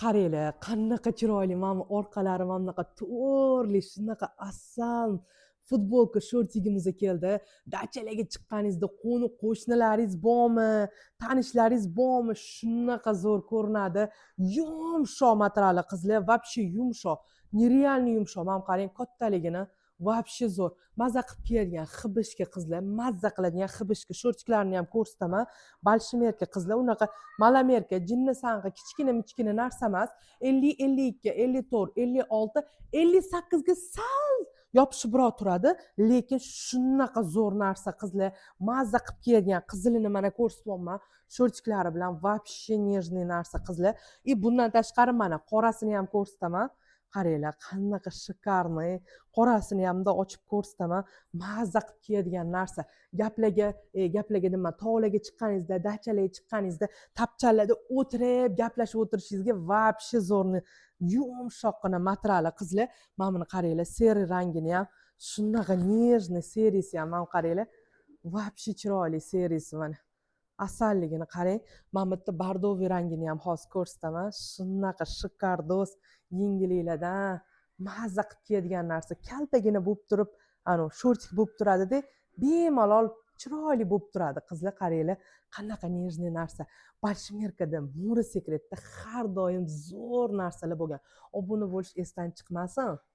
Qaranglar, qanaqa chiroyli, mana orqalari mana bunaqa to'rli, shunaqa asal futbolka shortigimiz keldi. Dachalarga chiqqaningizda qo'ni-qo'shnilaringiz bormi, tanishlaringiz bormi, shunaqa zo'r ko'rinadi. Yumshoq materiali qizlar, вообще yumshoq, нереально yumshoq. Mana qarang, kattaligini вообще zo'r. Maza qilib kiyadigan hibishka qizlar, mazza qiladigan hibishka shortiklarni ham ko'rsataman. Bolshimerka qizlar, unaqa malamerka, jinni sanqi, kichkina-michkina narsa emas. 50, 52, 54, 56, 58 ga sal yopishibroq turadi, lekin shunaqa zo'r narsa qizlar. Mazza qilib kiyadigan qizilini mana ko'rsatyapman. Shortiklari bilan вообще нежный narsa qizlar. Bundan tashqari mana qorasini ham ko'rsataman. Qaranglar, qanaqa shikarniy. Qorasini ham ochib ko'rsataman. Mazza qilib kiyadigan narsa. Gaplarga nima, tog'larga chiqqaningizda, dachalarga chiqqaningizda, tapchanlarda o'tirib, gaplashib o'tirishingizga вообще zo'rni yumshoqqina materiali qizlar. Mana buni qaranglar, seri rangini ham shunaqa нежный serisi ham mana qaranglar. Вообще chiroyli serisi mana. Asalligini qarang. Mana bu yerda bordoviy rangini ham hozir ko'rsataman. Shunaqa shikardoz yengilliklardan mazza qilib kiyadigan narsa. Kaltagina bo'lib turib, shortik bo'lib turadi-da, bemalol chiroyli bo'lib turadi. Qizlar qaranglar, qanaqa нежный narsa. Bolshimerkada, Mura Secretda har doim zo'r narsalar bo'lgan. Obuna bo'lish esdan chiqmasin.